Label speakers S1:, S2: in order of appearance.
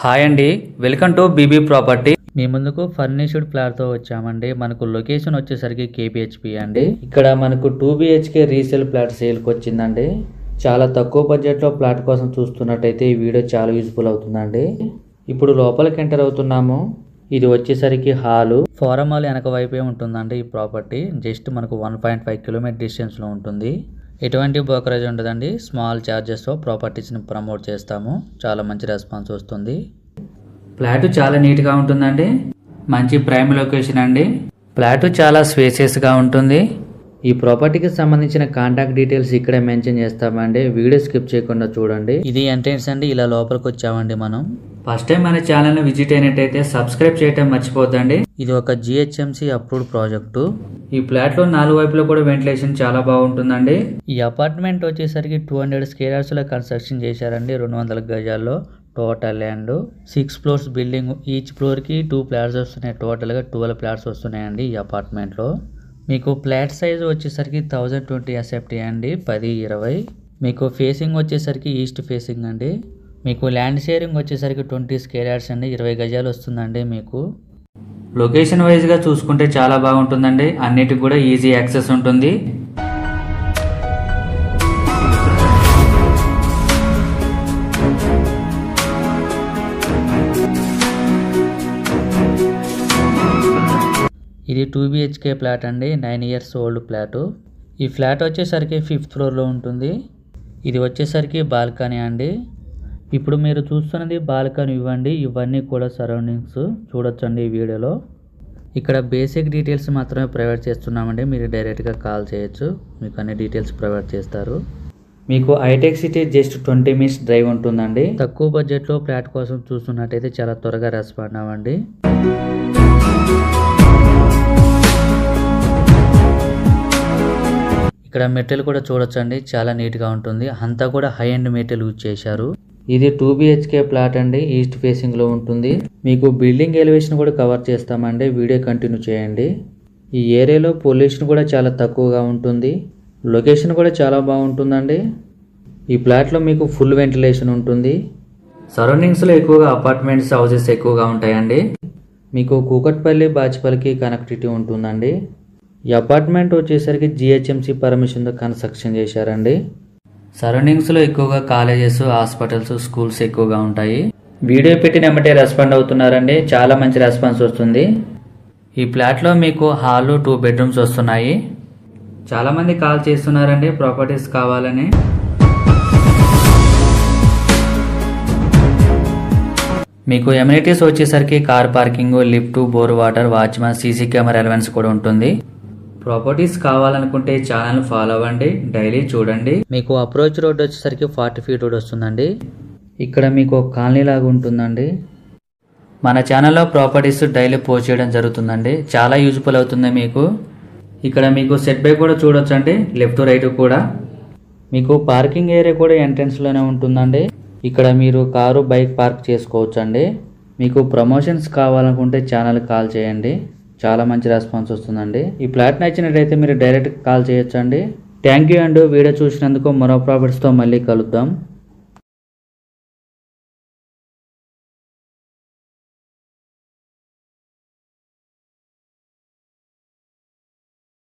S1: Hi అండి, welcome to BB property. మీ ముందుకు furnished flat తో వచ్చామండి. మనకు లొకేషన్ వచ్చేసరికి కేపీహెచ్పి అండి. ఇక్కడ మనకు 2 BHK రీసేల్ ఫ్లాట్ సేల్ కి వచ్చిందండి. చాలా తక్కువ బడ్జెట్ లో ఫ్లాట్ కోసం చూస్తున్నట్టయితే ఈ వీడియో చాలా యూజ్ఫుల్ అవుతుందండి. ఇప్పుడు లోపలికి ఎంటర్ అవుతున్నాము. ఇది వచ్చేసరికి హాలు. ఫారం హాల్ వెనక వైపే ఉంటుందండి. ఈ ప్రాపర్టీ జస్ట్ మనకు 1.5 కిలోమీటర్ డిస్టెన్స్ లో ఉంటుంది. ఎటువంటి బ్రోకరేజ్ ఉండదండి. స్మాల్ ఛార్జెస్తో ప్రాపర్టీస్ని ప్రమోట్ చేస్తాము. చాలా మంచి రెస్పాన్స్ వస్తుంది. ఫ్లాట్ చాలా నీట్గా ఉంటుందండి. మంచి ప్రైమ్ లొకేషన్ అండి. ఫ్లాట్ చాలా స్పేసియస్గా ఉంటుంది. ఈ ప్రాపర్టీకి సంబంధించిన కాంటాక్ట్ డీటెయిల్స్ ఇక్కడే మెన్షన్ చేస్తామండి. వీడియో స్కిప్ చేయకుండా చూడండి. ఇది ఎంట్రన్స్ అండి. ఇలా లోపలికి వచ్చామండి. మనం ఫస్ట్ టైం మన ఛానల్ని విజిట్ అయినట్టయితే సబ్స్క్రైబ్ చేయటం మర్చిపోద్దండి. ఇది ఒక GHMC అప్రూవ్డ్ ప్రాజెక్టు. ఈ ఫ్లాట్ లో 4 వైపులో కూడా వెంటిలేషన్ చాలా బాగుంటుందండి. ఈ అపార్ట్మెంట్ వచ్చేసరికి 200 స్క్వేర్ యార్డ్స్ లో కన్స్ట్రక్షన్ చేశారండి. 200 గజాల్లో total land. 6 floors building. Each floor కి 2 ఫ్లాట్స్ వస్తున్నాయి. టోటల్ గా 12 ఫ్లాట్స్ వస్తున్నాయండి ఈ అపార్ట్మెంట్ లో. మీకు ఫ్లాట్ సైజ్ వచ్చేసరికి 1020 SFT అండి. 10-20. మీకు ఫేసింగ్ వచ్చేసరికి ఈస్ట్ ఫేసింగ్ అండి. మీకు ల్యాండ్ షేరింగ్ వచ్చేసరికి 20 స్క్వేర్ యార్డ్స్ అండి. 20 గజాలు వస్తుందండి. మీకు లొకేషన్ వైజ్ గా చూసుకుంటే చాలా బాగుంటుందండి. అన్నిటికి కూడా ఈజీ యాక్సెస్ ఉంటుంది. ఇది 2 BHK ఫ్లాట్ అండి. 9 ఇయర్స్ ఓల్డ్ ఫ్లాట్. ఈ ఫ్లాట్ వచ్చేసరికి 5th ఫ్లోర్ లో ఉంటుంది. ఇది వచ్చేసరికి బాల్కనీ అండి. ఇప్పుడు మీరు చూస్తున్నది బాల్కనీ ఇవ్వండి. ఇవన్నీ కూడా సరౌండింగ్స్ చూడొచ్చండి ఈ వీడియోలో. ఇక్కడ బేసిక్ డీటెయిల్స్ మాత్రమే ప్రొవైడ్ చేస్తున్నామండి. మీరు డైరెక్ట్గా కాల్ చేయొచ్చు. మీకు అన్ని డీటెయిల్స్ ప్రొవైడ్ చేస్తారు. మీకు హైటెక్ సిటీ జస్ట్ 20 మినిట్స్ డ్రైవ్ ఉంటుందండి. తక్కువ బడ్జెట్లో ఫ్లాట్ కోసం చూస్తున్నట్టయితే చాలా త్వరగా రెస్పాండ్ అవ్వండి. ఇక్కడ మెటీరియల్ కూడా చూడొచ్చండి. చాలా నీట్గా ఉంటుంది. అంతా కూడా హై అండ్ మెటీరియల్ యూజ్ చేశారు. ఇది 2 BHK ఫ్లాట్ అండి. ఈస్ట్ ఫేసింగ్ లో ఉంటుంది. మీకు బిల్డింగ్ ఎలివేషన్ కూడా కవర్ చేస్తామండి. వీడియో కంటిన్యూ చేయండి. ఈ ఏరియాలో పొల్యూషన్ కూడా చాలా తక్కువగా ఉంటుంది. లొకేషన్ కూడా చాలా బాగుంటుందండి. ఈ ఫ్లాట్ లో మీకు ఫుల్ వెంటిలేషన్ ఉంటుంది. సరౌండింగ్స్ లో ఎక్కువగా అపార్ట్మెంట్స్, హౌసెస్ ఎక్కువగా ఉంటాయండి. మీకు కూకట్పల్లి, బాచిపల్లికి కనెక్టివిటీ ఉంటుందండి. ఈ అపార్ట్మెంట్ వచ్చేసరికి GHMC పర్మిషన్ తో కన్స్ట్రక్షన్ చేశారండి. సరౌండింగ్స్ లో ఎక్కువగా కాలేజెస్, హాస్పిటల్స్, స్కూల్స్ ఎక్కువగా ఉంటాయి. వీడియో పెట్టిన వెంబటే రెస్పాండ్ అవుతున్నారండి. చాలా మంచి రెస్పాన్స్ వస్తుంది. ఈ ఫ్లాట్ లో మీకు హాల్, 2 బెడ్రూమ్స్ వస్తున్నాయి. చాలా మంది కాల్ చేస్తున్నారండి ప్రాపర్టీస్ కావాలని. మీకు ఎమ్యూనిటీస్ వచ్చేసరికి car parking, lift, bore water, watchman, CC camera అలవెన్స్ కూడా ఉంటుంది. ప్రాపర్టీస్ కావాలనుకుంటే ఛానల్ ఫాలో అవ్వండి. డైలీ చూడండి. మీకు అప్రోచ్ రోడ్ వచ్చేసరికి 40 ఫీట్ రోడ్ వస్తుందండి. ఇక్కడ మీకు ఒక కాలనీ లాగా ఉంటుందండి. మన ఛానల్లో ప్రాపర్టీస్ డైలీ పోస్ట్ చేయడం జరుగుతుందండి. చాలా యూజ్ఫుల్ అవుతుంది మీకు. ఇక్కడ మీకు సెట్ బ్యాక్ కూడా చూడొచ్చండి. లెఫ్ట్ రైట్ కూడా. మీకు పార్కింగ్ ఏరియా కూడా ఎంట్రన్స్ లోనే ఉంటుందండి. ఇక్కడ మీరు కారు, బైక్ పార్క్ చేసుకోవచ్చండి. మీకు ప్రమోషన్స్ కావాలనుకుంటే ఛానల్ కాల్ చేయండి. చాలా మంచి రెస్పాన్స్ వస్తుందండి. ఈ ఫ్లాట్ నచ్చినట్టయితే మీరు డైరెక్ట్ కాల్ చేయొచ్చండి. థ్యాంక్ యూ అండి. వీడియో చూసినందుకు. మరో ప్రాపర్టీస్తో మళ్ళీ కలుద్దాం.